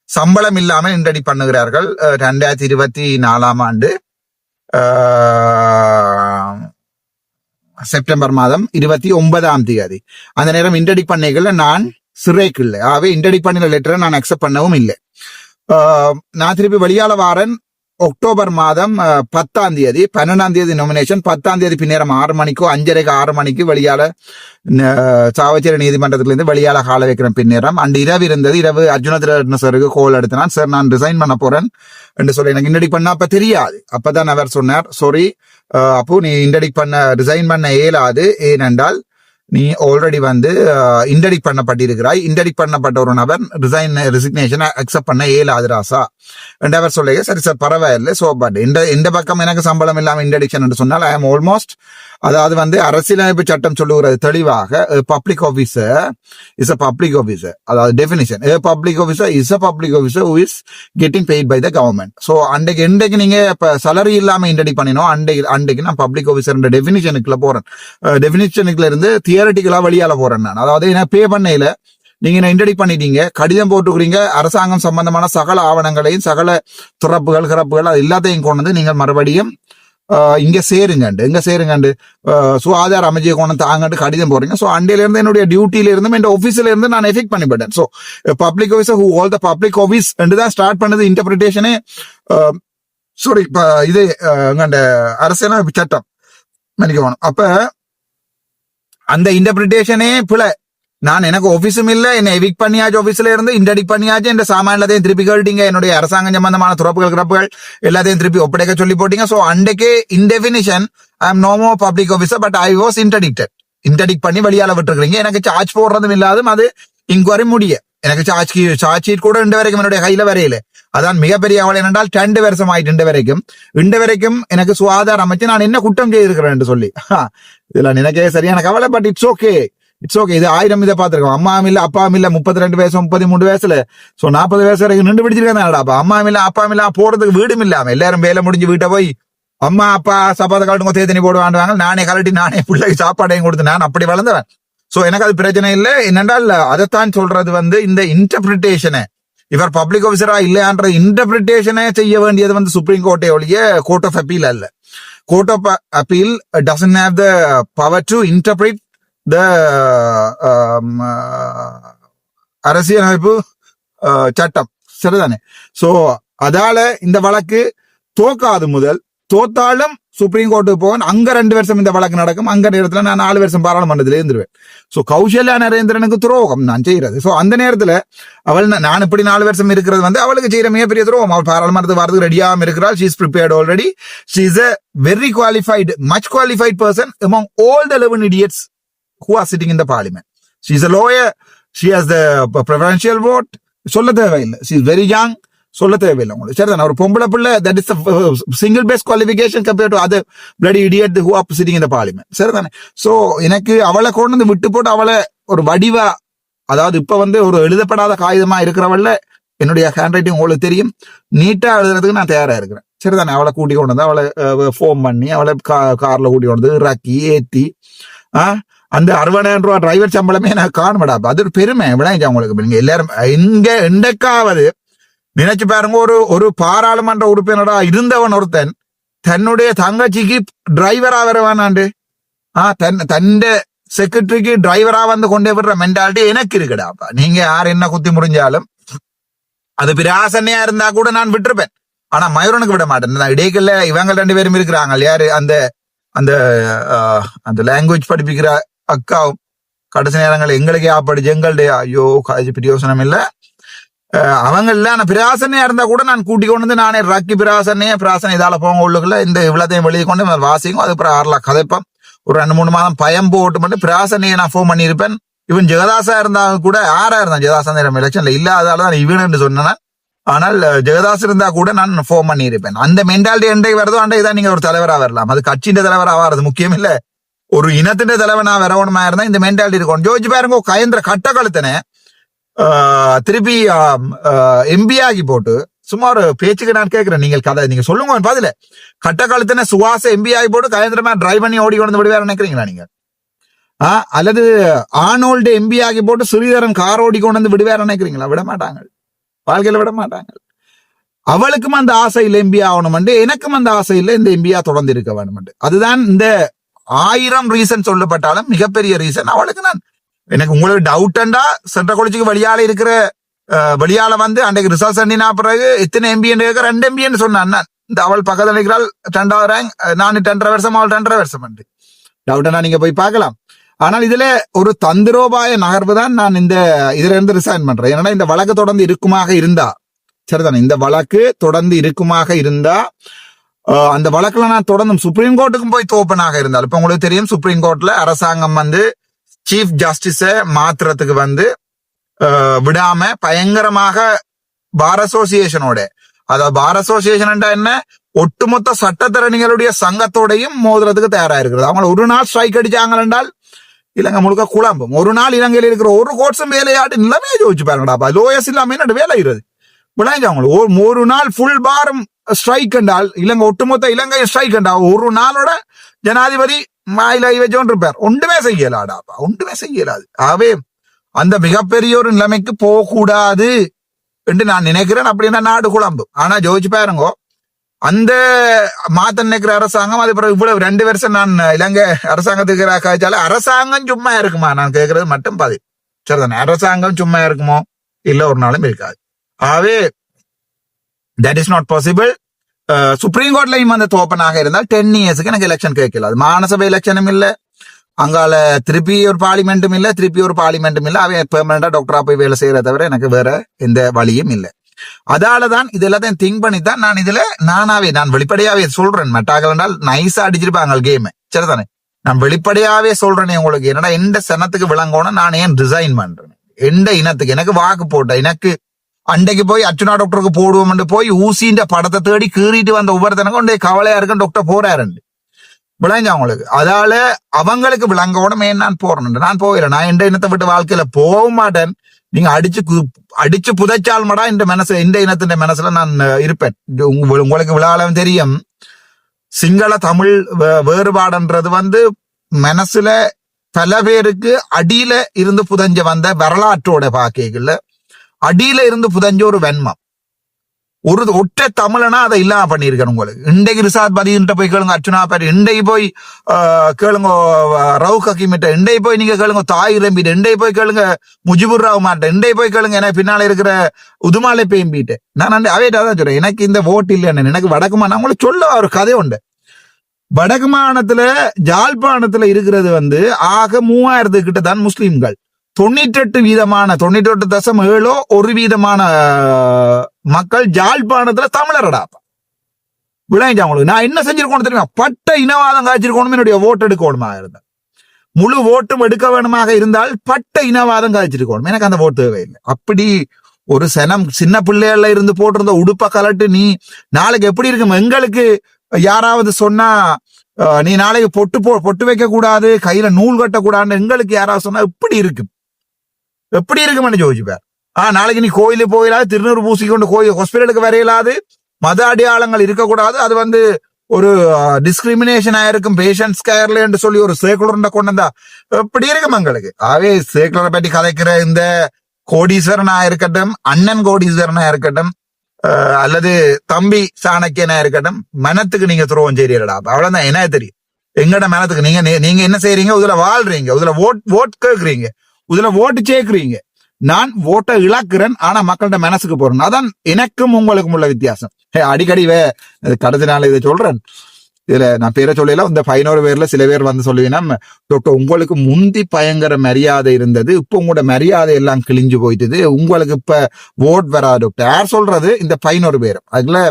சம்பளம் இல்லாம இன்டர்டிக் பண்ணுகிறார்கள். 2024 செப்டம்பர் மாதம் 29 அந்த நேரம் இன்டர்டிக் பண்ணைகள்ல நான் சிறைக்கு இல்லை. ஆகவே இன்டர்டிக் பண்ணின லெட்டரை நான் அக்செப்ட் பண்ணவும் இல்லை. நான் திருப்பி வெளியால வாரன் அக்டோபர் மாதம் 10 12 நாமினேஷன் 10 பின்னேரம் 6 மணிக்கோ 5:30 6 மணிக்கு வெளியால சாவச்சேரி நீதிமன்றத்திலிருந்து வெளியால கால வைக்கிறேன். பின்னேரம் அண்டு இரவு இருந்தது. இரவு அர்ஜுன சருக்கு கோல் எடுத்தினான். சார் நான் ரிசைன் பண்ண போறேன் என்று சொல்லி எனக்கு இன்டர்டிக் பண்ண அப்ப தெரியாது. அப்பதான் அவர் சொன்னார், சாரி அப்போ நீ இன்டர்டிக் பண்ண ரிசைன் பண்ண இயலாது, ஏனென்றால் நீ ஆல்ரெடி வந்து இன்டர்டிக் பண்ணப்பட்டிருக்கிறாய். இன்டர்டிக் பண்ணப்பட்ட ஒரு நபர் ரெசிக்னேஷனை அக்செப்ட் பண்ண இயலாது ராசா என்று அவர் சொல்லுங்க. சரி சார் பரவாயில்லை. சோ பட் இந்த பக்கம் எனக்கு சம்பளம் இல்லாம இன்டர்டிக்ஷன் என்று சொன்னால் ஐ எம் ஆல்மோஸ்ட், அதாவது வந்து அரசியலமைப்பு சட்டம் சொல்லுகிறது தெளிவாக public officer is a public officer, அதாவது definition public officer is a public officer who is getting paid by the government. So அன்றைக்கு நீங்க இப்ப சலரி இல்லாம இன்டர்டிக் பண்ணினோம், அன்றைக்கு நான் பப்ளிக் ஆபீசர் டெபினிஷனுக்குள்ள போறேன். டெபினிஷனுக்குள்ள இருந்து தியரட்டிக்கலா வெளியால போறேன் நான். அதாவது என்ன பே பண்ணையில நீங்க என்ன இன்டர்டிக் பண்ணிட்டீங்க, கடிதம் போட்டுக்கிறீங்க, அரசாங்கம் சம்பந்தமான சகல ஆவணங்களையும் சகல துறப்புகள் அது எல்லாத்தையும் கொண்டு வந்து நீங்கள் மறுபடியும் இங்க சேருங்கண்டு சுகாதார அமைதியை கொண்டு தாங்கட்டு கடிதம் போறீங்க. ஸோ அண்டையில இருந்து என்னுடைய டியூட்டியில இருந்தும் என் ஆபீஸ்ல இருந்து நான் எஃபெக்ட் பண்ணிவிட்டேன். So public officer who all the public office என்று தான் ஸ்டார்ட் பண்ணது இன்டர்பிரிட்டேஷனே. சாரி இது எங்கண்ட அரசியலமைப்பு சட்டம் மன்னிக்கணும். அப்ப அந்த இன்டர்பிரிட்டேஷனே பிழை. நான் எனக்கு ஆபீஸும் இல்ல, என்ன எவிக் பண்ணியாச்சு, ஆபீஸ்ல இருந்து இன்டர்டிக் பண்ணியாச்சு, இந்த சாமான் எல்லாத்தையும் திருப்பி கேட்டீங்க, என்னுடைய அரசாங்கம் சம்பந்தமான துறப்புகள் எல்லாத்தையும் திருப்பி ஒப்படைக்க சொல்லி போட்டீங்க. சோ அன்றைக்கே in definition I am no more public officer but I was interdict பண்ணி வெளியால விட்டுருக்கீங்க. எனக்கு சார்ஜ் போடுறதும் இல்லாதும் அது இன்கொயரி முடிய எனக்கு சார்ஜ் ஷீட் கூட இன்று வரைக்கும் என்னுடைய கையில வரையில. அதான் மிகப்பெரிய அவள் என்னென்றால் 2 வருஷம் ஆயிட்டு இன்று வரைக்கும் எனக்கு சுகாதார அமைச்சு நான் என்ன குற்றம் செய்திருக்கிறேன் என்று சொல்லி இதுல எனக்கே சரியான கவலை. But it's okay. இது 1000 இதை பார்த்திருக்கோம். அம்மாவும் இல்ல அப்பாவும் இல்ல 32 வயசு 33 வயசுல சோ 40 வயசு வரைக்கும் நின்று பிடிச்சிருக்கேன். அப்ப அம்மாவும் இல்ல அப்பாவும் இல்ல போறதுக்கு வீடும் இல்லாம எல்லாரும் வேலை முடிஞ்சு வீட்டை போய் அம்மா அப்பா சப்பாத கலட்டுங்க தேத்தனி போடுவாண்டுவாங்க. நானே கலட்டி நானே பிள்ளைக்கு சாப்பாடையும் கொடுத்து நான் அப்படி வளர்ந்தவன். சோ எனக்கு அது பிரச்சனை இல்லை. என்னென்றால் அதைத்தான் சொல்றது வந்து இந்த இன்டர்பிரிட்டேஷனை இவர் பப்ளிக் ஆபீசரா இல்லையான்ற இன்டர்பிரிட்டேஷனை செய்ய வேண்டியது வந்து சுப்ரீம் கோர்ட்டை ஒழிய கோர்ட் ஆஃப் அப்பீல் அல்ல. Court of appeal doesn't have the power to interpret the அரசியலமைப்பு சட்டம். சரிதானே? சோ அதால இந்த வழக்கு தோக்காது. முதல் தோத்தாலும் சுப்ரீம் கோர்ட்டுக்கு போவேன். அங்க 2 வருஷம் இந்த வழக்கு நடக்கும். அங்க நேரத்துல நான் 4 வருஷம் பாராளுமன்றத்திலே இருந்துருவேன். சோ கௌசல்யா நரேந்திரனுக்கு துரோகம் நான் செய்யறது. சோ அந்த நேரத்துல அவள் நான் இப்படி 4 வருஷம் இருக்கிறது வந்து அவளுக்கு செய்யற மிகப்பெரிய துரோகம். அவள் பாராளுமன்றத்துக்கு வரதுக்கு ரெடியாம இருக்கிறாள். She is prepared already. She is a very qualified, much qualified person among all the 11 idiots who are sitting in the parliament. She is a lawyer. She has the preferential vote. சொல்ல தேவையில்லை. She is very young. சொல்ல தேவையில்லை உங்களுக்கு. சரிதானே? ஒரு பொம்பளை பிள்ளை, that is the single best qualification compared to other bloody idiot who are sitting in the parliament. சரிதானே? சோ எனக்கு அவளை கொண்டு வந்து விட்டு போட்டு அவளை ஒரு வடிவா, அதாவது இப்ப வந்து ஒரு எழுதப்படாத காகிதமா இருக்கிறவள்ல என்னுடைய ஹேண்ட் ரைட்டிங் உங்களுக்கு தெரியும், நீட்டா எழுதுறதுக்கு நான் தயாரா இருக்கிறேன். சரிதானே? அவளை கூட்டி கொண்டு வந்து அவளை ஃபோன் பண்ணி அவளை கார்ல கூட்டி கொண்டு வந்து இறக்கி ஏத்தி அந்த 60,000 ரூபாய் டிரைவர் சம்பளமே எனக்கு காணுமடா. அது ஒரு பெருமை விளையாஞ்சா உங்களுக்கு. நீங்க எல்லாரும் எங்க எண்டக்காவது நினைச்சு பாருங்க. ஒரு பாராளுமன்ற உறுப்பினரா இருந்தவன் ஒருத்தன் தன்னுடைய தங்கச்சிக்கு டிரைவரா வருவானாண்டு, தன்னுடைய செக்ரட்டரிக்கு டிரைவரா வந்து கொண்டே விடுற மென்டாலிட்டி எனக்கு இருக்குடாப்பா. நீங்க யார் என்ன குத்தி முடிஞ்சாலும் அது பிராசனையா இருந்தா கூட நான் விட்டுருப்பேன். ஆனா மயூரனுக்கு விட மாட்டேன். இடைக்கல்ல இவங்க 2 பேரும் இருக்கிறாங்க. யாரு அந்த லாங்குவேஜ் படிப்பிக்கிற அக்காவும் கடைசி நேரங்கள் எங்களுக்கே படிச்சு எங்களுடைய ஐயோ காலேஜ் பிரயோசனம் இல்லை அவங்கள்ல. ஆனா பிராசனையா இருந்தா கூட நான் கூட்டி கொண்டு வந்து நானே ராக்கி பிராசனை இதால போங்க உள்ளுக்குள்ள இந்த இவ்வளத்தையும் வெளியே கொண்டு வாசிக்கும். அதுக்கப்புறம் 6 லாக் கதைப்பம் ஒரு 2-3 மாதம் பயம் போட்டு மட்டும் பிராசனையை நான் ஃபோன் பண்ணியிருப்பேன். இவன் ஜெகதாசா இருந்தாலும் கூட யாரா இருந்தான் ஜெகதாசா எலெக்ஷன்ல இல்லாதாலதான் இவன் என்று சொன்னேன். ஆனால் ஜெகதாஸ் இருந்தா கூட நான் ஃபோன் பண்ணியிருப்பேன். அந்த மென்டாலிட்டி எண்டைக்கு வருதோ அண்டைக்கு நீங்க ஒரு தலைவரா வரலாம். அது கட்சியின் தலைவரா ஆகிறது முக்கியம் இல்ல, ஒரு இனத்தின் தலைவனா வரவணுமா இருந்தா இந்த மென்டாலிட்டி இருக்கும். ஜோதிச்சு பாருங்க, கயந்திர கட்ட கழுத்தனை திருப்பி எம்பி ஆகி போட்டு சும்மா ஒரு பேச்சுக்கு நான் கேட்கிறேன், நீங்கள் கதை நீங்க சொல்லுங்க பதில. கட்டக்காலத்தின சுவாச எம்பி ஆகி போட்டு கயந்திரமா டிரைவ் பண்ணி ஓடி கொண்டு விடுவார் நினைக்கிறீங்களா நீங்க? அல்லது ஆனோல்டு எம்பி ஆகி போட்டு ஸ்ரீதரன் கார் ஓடி கொண்டு வந்து விடுவார் நினைக்கிறீங்களா? விட மாட்டாங்க, வாழ்க்கையில விட மாட்டாங்க. அவளுக்கும் அந்த ஆசை இல்லை எம்பி ஆகணும், எனக்கும் அந்த ஆசை இல்லை இந்த எம்பியா தொடர்ந்து இருக்க வேணும். அதுதான் இந்த 1000 ரீசன் சொல்லப்பட்டாலும் மிகப்பெரிய ரீசன் அவளுக்கு. நான் எனக்கு உங்களுக்கு டவுட்டா சென்ட்ரல் காலேஜுக்கு வெளியால இருக்கிற வெளியால வந்து அன்றைக்கு ரிசல்ட் அண்டினா பிறகு எத்தனை எம்பி என்று 2 எம்பின்னு சொன்னான். இந்த அவள் பக்கத்தில் இருக்கிறாள் 2வது ரேங்க், நான் 2.5 வருஷம் அவள் 2.5 வருஷம் டவுட்டா நீங்க போய் பார்க்கலாம். ஆனால் இதுல ஒரு தந்திரோபாய நகர்வு தான் நான் இந்த இதுல இருந்து ரிசைன் பண்றேன். ஏன்னா இந்த வழக்கு தொடர்ந்து இருக்குமாக இருந்தா சரிதானே, இந்த வழக்கு தொடர்ந்து இருக்குமாக இருந்தா அந்த வழக்குல நான் தொடர்ந்து சுப்ரீம் கோர்ட்டுக்கும் போய் தோப்பனாக இருந்தால், இப்ப உங்களுக்கு தெரியும் சுப்ரீம் கோர்ட்ல அரசாங்கம் வந்து சீஃப் ஜஸ்டிஸ மாத்துறதுக்கு வந்து விடாம பயங்கரமாக பார் அசோசியேஷனோட, அதாவது பார் அசோசியேஷன் என்ன, ஒட்டுமொத்த சட்டத்தரணிகளுடைய சங்கத்தோடையும் மோதுறதுக்கு தயாரா இருக்கிறது. அவங்க ஒரு நாள் ஸ்ட்ரைக் அடிச்சாங்க என்றால் இலங்கை முழுக்க குழம்பும். ஒரு நாள் இலங்கையில் இருக்கிற ஒரு கோர்ட்ஸும் வேலையாட்டு நிலைமையை யோசிச்சு பாருங்கடா, லோயஸ் இல்லாம என்ன வேலை இருது விளையாங்க. ஒரு நாள் ஃபுல் பாரம் ஸ்ட்ரைக் என்றால் இலங்கை ஒட்டுமொத்த இலங்கை ஸ்ட்ரைக் என்றால் ஒரு நாளோட ஜனாதிபதி மாயில வச்சோன்னு இருப்பார். ஒன்றுமே செய்யலாடாப்பா, ஒன்றுமே செய்யலாது. ஆகவே அந்த மிகப்பெரிய ஒரு நிலைமைக்கு போகக்கூடாது என்று நான் நினைக்கிறேன். அப்படின்னா நாடு குழம்பும். ஆனா ஜோதிச்சு பாருங்க, அந்த மாத்த நினைக்கிற அரசாங்கம் அது பிறகு இவ்வளவு 2 வருஷம் நான் இலங்கை அரசாங்கத்துக்கு காய்ச்சால அரசாங்கம் சும்மா இருக்குமா நான் கேட்கறது மட்டும் பதில் சரிதானே. அரசாங்கம் சும்மா இருக்குமோ? இல்ல, ஒரு நாளும் இருக்காது. ஆகவே that is not possible. Supreme கோர்ட்லயும் வந்து தோப்பனாக இருந்தால் 10 இயர்ஸுக்கு எனக்கு எலெக்ஷன் கேட்கல. அது மாநசபை எலெக்ஷனும் இல்ல, அங்கால திருப்பி ஒரு பார்லிமெண்ட்டும் இல்ல, திருப்பி ஒரு பார்லிமெண்ட்டும் இல்ல. அவன் பெர்மனண்டா டாக்டரா போய் வேலை செய்யறத தவிர எனக்கு வேற எந்த வழியும் இல்லை. அதாலதான் இது எல்லாத்தையும் திங்க் பண்ணித்தான் நான் இதுல நான் வெளிப்படையாவே சொல்றேன். மெட்டாக்கள் என்றால் நைஸா அடிச்சிருப்பாங்க கேம் சரிதானே. நான் வெளிப்படையாவே சொல்றேன் உங்களுக்கு, என்னடா எந்த சனத்துக்கு விளங்கணும் நான் ஏன் ரிசைன் பண்றேன், எந்த இனத்துக்கு எனக்கு வாக்கு போட்ட எனக்கு அன்றைக்கு போய் அர்ச்சுனா டாக்டருக்கு போடுவோம் போய் ஊசின்ற படத்தை தேடி கீறிட்டு வந்த ஒவ்வொருத்தனுக்கும் கவலையா இருக்கு டாக்டர் போறாரு விளங்க அவங்களுக்கு. அதால அவங்களுக்கு விளங்கணும் ஏன் நான் போறேன். நான் போயிடறேன், நான் எந்த இனத்தை விட்டு வாழ்க்கையில போக மாட்டேன். நீங்க அடிச்சு புதைச்சால் மடா இந்த இனத்தின் மனசுல நான் இருப்பேன். உங்களுக்கு விழாலம் தெரியும், சிங்கள தமிழ் வேறுபாடுன்றது வந்து மனசுல பல பேருக்கு அடியில இருந்து புதஞ்ச வந்த வரலாற்றோட பாக்கைகள்ல அடியில இருந்து புதஞ்ச ஒரு வெண்மம். ஒரு ஒற்றை தமிழனா அதை இல்லாம பண்ணிருக்கேன். உங்களுக்கு இன்றைக்கு ரிசாத் பதிகிட்ட போய் கேளுங்க, அர்ச்சுனா பேர் இன்றைக்கு போய் கேளுங்க, ரவு ஹக்கீமிட்ட இன்றைக்கு போய் நீங்க கேளுங்க, தாய் ரம்பிட்டு இன்றைக்கு போய் கேளுங்க, முஜிபுர் ராவ் மாட்ட இன்றைக்கு போய் கேளுங்க, எனக்கு பின்னால இருக்கிற உதுமாலை பேம்பிட்டு. நான் அவையிட்ட தான் சொல்றேன், எனக்கு இந்த ஓட்டு இல்லைன்னு. எனக்கு வடக்குமானம் உங்களுக்கு சொல்ல ஒரு கதை உண்டு. வடக்கு மாநிலத்துல ஜாழ்ப்பாணத்துல இருக்கிறது வந்து ஆக 3000 கிட்ட தான் முஸ்லிம்கள். 98% 1% மக்கள் ஜாழ்ப்பாணத்துல தமிழரடாப்பா விளைஞ்சா. உங்களுக்கு நான் என்ன செஞ்சிருக்கணும் தெரியுமா? பட்ட இனவாதம் காய்ச்சிருக்கணும். என்னுடைய ஓட்டு எடுக்கணுமா இருந்தால், முழு ஓட்டும் எடுக்க வேணுமாக இருந்தால் பட்ட இனவாதம் காய்ச்சிருக்கணும். எனக்கு அந்த ஓட்டு தேவையில்லை. அப்படி ஒரு சனம் சின்ன பிள்ளைகள்ல இருந்து போட்டிருந்த உடுப்ப கலட்டு நீ நாளைக்கு எப்படி இருக்கும்? எங்களுக்கு யாராவது சொன்னா நீ நாளைக்கு பொட்டு வைக்க கூடாது, கையில நூல் கட்டக்கூடாதுன்னு எங்களுக்கு யாராவது சொன்னா எப்படி இருக்கும்னு யோசிப்பார். நாளைக்கு நீ கோயிலுக்கு போயிடாது, திருநூறு பூசி கொண்டு கோயில் ஹாஸ்பிட்டலுக்கு வரையலாது, மத அடையாளங்கள் இருக்கக்கூடாது, அது வந்து ஒரு டிஸ்கிரிமினேஷன் ஆயிருக்கும் பேஷன்ஸ் கேர்ல என்று சொல்லி ஒரு சேக்குலர் கொண்டு வந்தா எப்படி இருக்கும் எங்களுக்கு? ஆகவே சேக்குலரை பற்றி கதைக்கிற இந்த கோடீஸ்வரனா இருக்கட்டும், அண்ணன் கோடீஸ்வரனா இருக்கட்டும், அல்லது தம்பி சாணக்கியனா இருக்கட்டும், மனத்துக்கு நீங்க துரோகம் செய்யறடா. அவ்வளவுதான். என்ன தெரியும் எங்கட மனத்துக்கு நீங்க என்ன செய்யறீங்க? இதுல வாழ்றீங்க, இதுல ஓட் கேக்குறீங்க, இதுல ஓட்டு சேர்க்கிறீங்க. நான் ஓட்டை இழக்கிறேன், ஆனா மக்கள்கிட்ட மனசுக்கு போறேன். அதான் எனக்கும் உங்களுக்கும் உள்ள வித்தியாசம். அடிக்கடி கடைசி நாள் இதை சொல்றேன். இதுல நான் பேரை சொல்லல, இந்த 11 பேர்ல சில பேர் வந்து சொல்லுவீங்கன்னா, டாக்டர் உங்களுக்கு முந்தி பயங்கர மரியாதை இருந்தது, இப்ப உங்களோட மரியாதை எல்லாம் கிழிஞ்சு போயிட்டுது, உங்களுக்கு இப்ப ஓட் வராது டாக்டர். யார் சொல்றது? இந்த 11 பேர். அதுல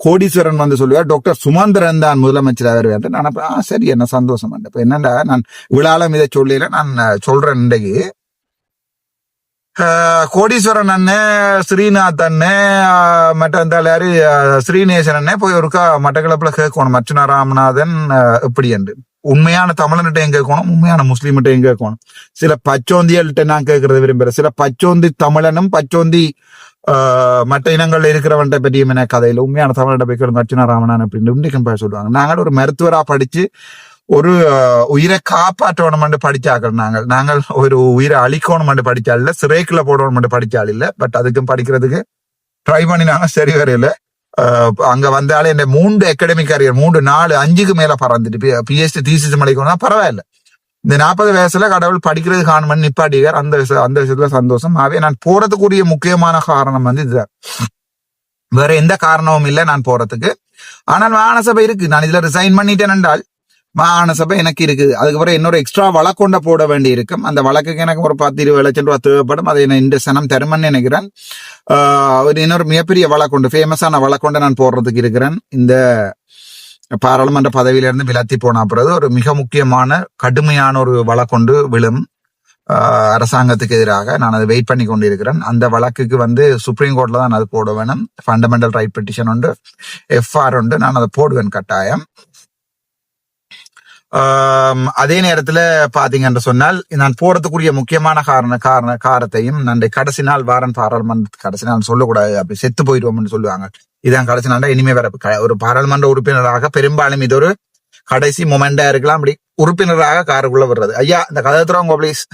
கோடீஸ்வரன் வந்து சொல்லுவார், டாக்டர் சுமந்திரன் தான் முதலமைச்சர் வருவார். நான் சரி, என்ன சந்தோஷம். இப்ப என்னண்டா, நான் விழாலம் இதை சொல்லல, நான் சொல்றேன். இன்றைக்கு கோடீஸ்வரன் அண்ணன், ஸ்ரீநாத் அண்ணன், மற்ற யாரு ஸ்ரீநேசன் அண்ணன் போய் ஒருக்கா மட்டக்களப்புல கேட்கணும், அர்ச்சுனா ராமநாதன் எப்படி என்று. உண்மையான தமிழன்கிட்ட எங்க கேட்கணும், உண்மையான முஸ்லீம்கிட்ட எங்க கேட்கணும். சில பச்சோந்திகள்கிட்ட நான் கேட்கறது விரும்புறேன். சில பச்சோந்தி தமிழனும் பச்சோந்தி மற்ற இனங்கள்ல இருக்கிறவன்ட்ட பற்றியும் என கதையில உண்மையான தமிழ் பைக்கலும் அர்ச்சனா ராமனான் அப்படின்னு இன்றைக்கும் பேச சொல்லுவாங்க. நாங்கள் ஒரு மருத்துவரா படிச்சு ஒரு உயிரை காப்பாற்றணும் படிச்சாக்கள் நாங்கள் ஒரு உயிரை அழிக்கணும் படிச்சாள் இல்ல, சிறைக்குள்ள போடணும் படிச்சாள் இல்ல. பட் அதுக்கும் படிக்கிறதுக்கு ட்ரை பண்ணினாங்க, சரி வரையில. அங்க வந்தாலே இந்த 3 அகாடமிக் கரியர் 3 4 5க்கு மேல பறந்துட்டு பிஎஸ்டி தீசிஸ் மலைக்கணும்னா பரவாயில்ல. இந்த 40 வயசுல கடவுள் படிக்கிறது காணுமன் நிப்பாட்டிகார். அந்த விஷயத்துல சந்தோஷம். ஆகவே நான் போறதுக்குரிய முக்கியமான காரணம் இதுதான். வேற எந்த காரணமும் இல்லை நான் போறதுக்கு. ஆனால் மாகாண சபை இருக்கு. நான் இதுல ரிசைன் பண்ணிட்டேன் என்றால் மாகாண சபை எனக்கு இருக்குது. அதுக்கப்புறம் இன்னொரு எக்ஸ்ட்ரா வழக்கொண்ட போட வேண்டி இருக்கும். அந்த வழக்குக்கு எனக்கு ஒரு 10-20 லட்சம் ரூபாய் தேவைப்படும். அதை இந்த சனம் தருமன்னு நினைக்கிறேன். இன்னொரு மிகப்பெரிய வழக்கொண்டு, ஃபேமஸான வழக்கொண்டு நான் போடுறதுக்கு இருக்கிறேன். இந்த பாராளுமன்ற பதவியிலிருந்து விலத்தி போன பிறகு ஒரு மிக முக்கியமான கடுமையான ஒரு வழக்கொண்டு விழும் அரசாங்கத்துக்கு எதிராக. நான் அதை வெயிட் பண்ணி கொண்டு இருக்கிறேன். அந்த வழக்குக்கு சுப்ரீம் கோர்ட்ல தான் அது போட வேணும். ஃபண்டமெண்டல் ரைட் பெட்டிஷன் உண்டு, FR உண்டு. நான் அதை போடுவேன் கட்டாயம். அதே நேரத்துல பாத்தீங்கன்னு சொன்னால் நான் போறதுக்குரிய முக்கியமான காரத்தையும் நான் கடைசி நாள் வாரன் பாராளுமன்ற கடைசி நாள் சொல்லக்கூடாது, அப்படி செத்து போயிடுவோம்னு சொல்லுவாங்க. இதான் கடைசி நாள். இனிமே வேற ஒரு பாராளுமன்ற உறுப்பினராக பெரும்பாலும் இது ஒரு கடைசி மொமெண்டா இருக்கலாம். அப்படி உறுப்பினராக காருக்குள்ள வர்றது. ஐயா இந்த கதை தருவாங்க ப்ளீஸ்.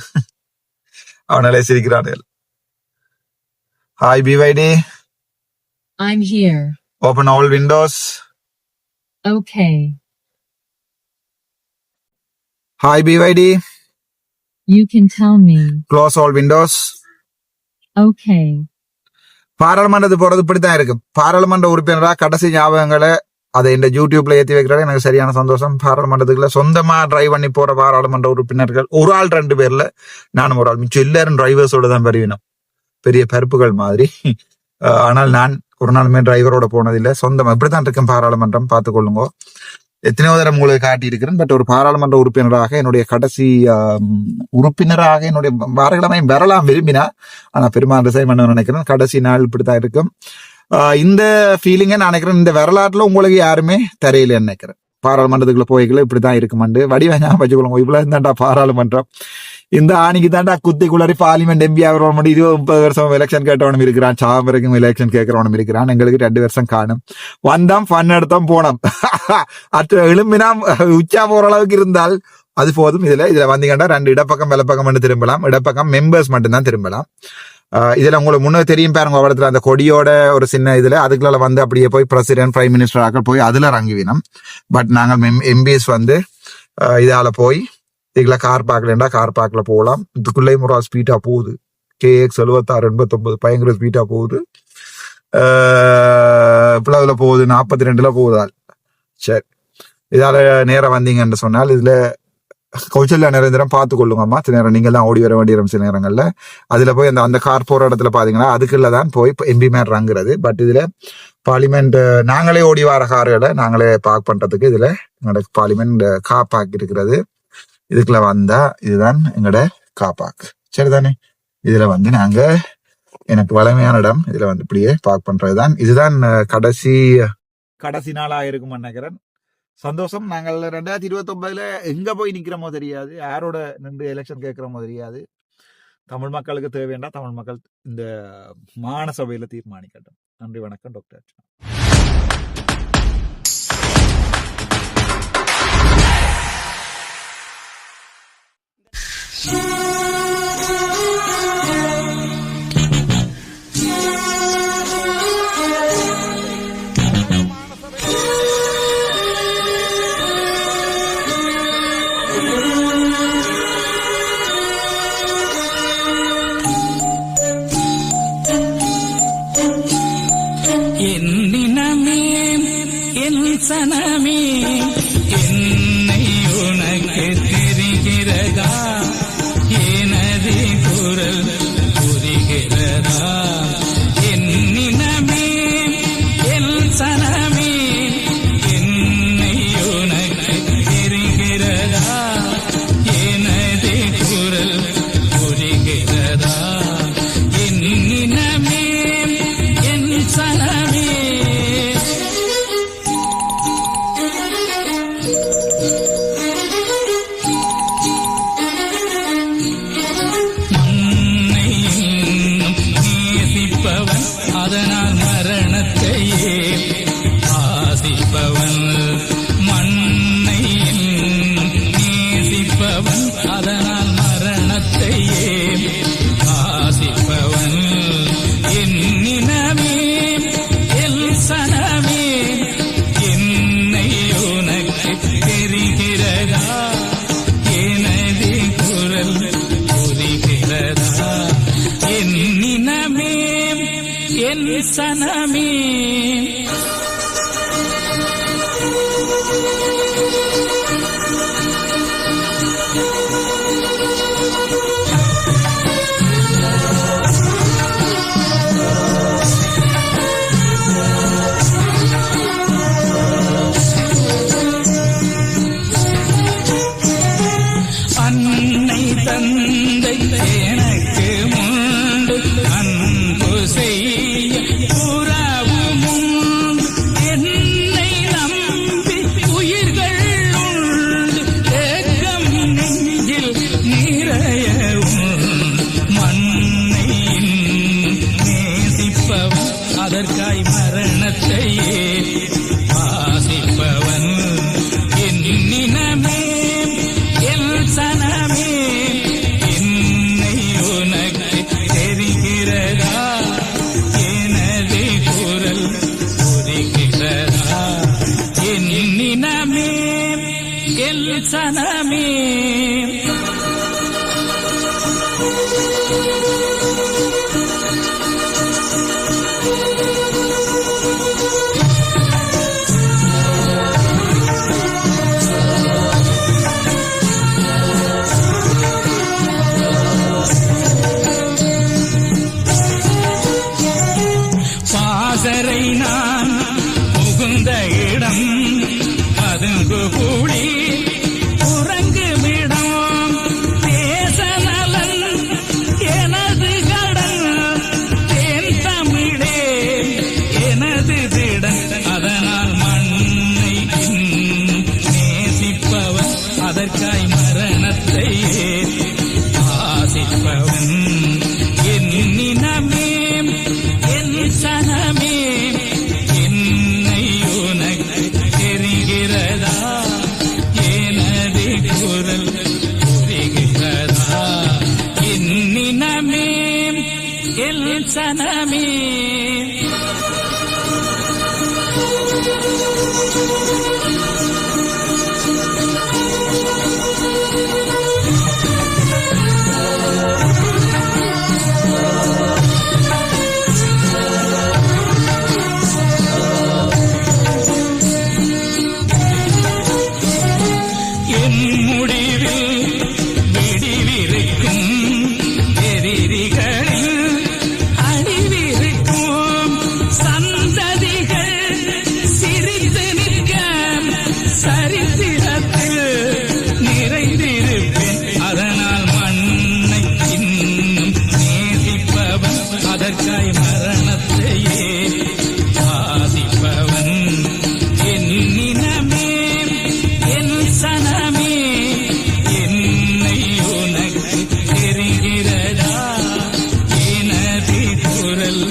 அவனாலே சிரிக்கிறார்கள். ஹாய் பிவைடி. I'm here. Open all windows. Okay. Hi BYD. You can tell me. Close all windows. Okay. பாராளுமன்றத்துக்கு போறது இப்படித்தான் இருக்கு. பாராளுமன்ற உறுப்பினரா கடைசி ஞாபகங்களை அதை இந்த யூடியூப்ல ஏற்றி வைக்கிறாரு. எனக்கு சரியான சந்தோஷம். பாராளுமன்றத்துக்குள்ள சொந்தமா டிரைவ் பண்ணி போற பாராளுமன்ற உறுப்பினர்கள் ஒரு ஆள் 2 பேர்ல நானும் ஒரு ஆள். மிச்சம் எல்லாரும் டிரைவர்ஸோட தான் வருவினோம், பெரிய பருப்புகள் மாதிரி. ஆனால் நான் ஒரு நாளுமே டிரைவரோட போனதில்லை. சொந்தமா இப்படித்தான் இருக்கேன். பாராளுமன்றம் பார்த்துக்கொள்ளுங்க. எத்தனையோ தரம் உங்களுக்கு காட்டி இருக்கிறேன். பட் ஒரு பாராளுமன்ற உறுப்பினராக என்னுடைய கடைசி உறுப்பினராக என்னுடைய வாரக்கிழமை வரலாம் விரும்பினா, ஆனா பெரும்பாலும் ரிசைன் பண்ண நினைக்கிறேன். கடைசி நாள் இப்படித்தான் இருக்கும். இந்த ஃபீலிங்கை நான் நினைக்கிறேன் இந்த வரலாற்றுல உங்களுக்கு யாருமே தரையில நினைக்கிறேன். பாராளுமன்றத்துக்குள்ள போய்களை இப்படித்தான் இருக்குமாண்டு வடிவா வச்சுக்கொள்ளுங்க. இவ்வளவு இருந்தாண்டா பாராளுமன்றம். இந்த ஆணிக்கு தாண்டா குத்தி குளறி பார்லிமெண்ட் எம்பி ஆகிறவன் 20-30 வருஷம் எலெக்ஷன் கேட்டவனும் இருக்கிறான். சாம் வரைக்கும் எலெக்ஷன் கேட்கிறவனும் இருக்கிறான். எங்களுக்கு 2 வருஷம் காணும். வந்தோம், ஃபன் எடுத்தோம், போனோம். அற்ற எழும்பினா உச்சா போற அளவுக்கு இருந்தால் அது போதும். இதுல வந்தீங்கன்னா 2 இடப்பக்கம் வலப்பக்கம் திரும்பலாம். இடப்பக்கம் மெம்பர்ஸ் மட்டும்தான் திரும்பலாம். இதுல உங்களுக்கு முன்னே தெரியும் பாருங்க, அவடத்துல அந்த கொடியோட ஒரு சின்ன இதுல அதுக்குள்ள அப்படியே போய் பிரசிடென்ட் பிரைம் மினிஸ்டர் ஆக்கள் போய் அதுல இறங்குவினோம். பட் நாங்கள் எம்பிஎஸ் இதால போய் இதுல கார் பார்க்கலண்டா கார் பார்க்கல போகலாம். இதுக்குள்ளே முறை ஸ்பீடா போகுது. KX 76-89 பயங்கர ஸ்பீடா போகுது. இப்ப போகுது 42ல போகுதால். சரி, இதால நேரம் வந்தீங்கன்னு சொன்னால் இதுல கௌசல்யா நிரந்தரம் பார்த்து கொள்ளுங்கம்மா. சில நேரம் நீங்க தான் ஓடி வர வேண்டிய சில நேரங்கள்ல அதுல போய் அந்த கார் போற இடத்துல பாத்தீங்கன்னா அதுக்குள்ளதான் போய் எம்பி மேன் இறங்குறது. பட் இதுல பார்லிமெண்ட் நாங்களே ஓடி வர கார்களை நாங்களே பார்க் பண்றதுக்கு இதுல எங்களோட பார்லிமெண்ட் கார் பார்க் இருக்கிறது. இதுக்குள்ள வந்தா இதுதான் எங்களோட கார் பார்க். சரிதானே? இதுல நாங்க எனக்கு வளமையான இடம். இதுல இப்படியே பார்க் பண்றதுதான். இதுதான் கடைசி நாளா இருக்கும் நினைக்கிறேன். சந்தோஷம். நாங்கள் 2029 எங்க போய் நிக்கிறோமோ தெரியாது, யாரோட நின்று எலெக்ஷன் கேட்கிறோமோ தெரியாது. தமிழ் மக்களுக்கு தேவையா தமிழ் மக்கள் இந்த மாகாண சபையில தீர்மானிக்கட்டும். நன்றி, வணக்கம். டாக்டர் சனமே என்னை உனக்கு தெரிகிறதா, எனது குரல் புரிகிறதா, என்னினமே என் சனமே என்னை உனக்கு தெரிகிறதா, எனது குரல் புரிகிறதா, என்னினமே என் சனமே. என் சனமே அன்னை தந்தை எனக்கு முண்டு அன்பு செய்ய புறவும் உண்டு என்னை நம்பி உயிர்கள் உண்டு ஏக்கம் நெஞ்சில் நிறைய மண்ணை நேசிப்பவன் அதற்காய் மரணத்தையே வாசிப்பவன் என் நினமே என் சனமே என்னை உனக்கு தெரிகிறதா எனது குரல் புரிகிறதா என் நினமே என் சனமே பாசறை நான் புகுந்த இடம் பதுங்கு கூடி உறங்குமிடம் தேச நலன் எனது கடன் தேன் தமிழே எனது திடன் அதனால் மண்ணை நேசிப்பவன் அதற்காய் மரணத்தையே ஆசிப்பவன் என் நினமே என் சனமே என்னை உனக்கு தெரிகிறதா எனது குரல் புரிகிறதா என் நினமே என் சனமே என் முடிவில் விடிவிருக்கும் எதிரிகளில் அழிவிருக்கும் சந்ததிகள் சிரித்து நிற்க சரித்திரத்தில் நிறைந்திருப்பேன் அதனால் மண்ணை இன்னும் நேசிப்பவன் அதற்காய் மரணத்தையே வாசிப்பவன் என் நினமே என் சனமே என்னை உனக்கு தெரிகிறதா எனது குரல்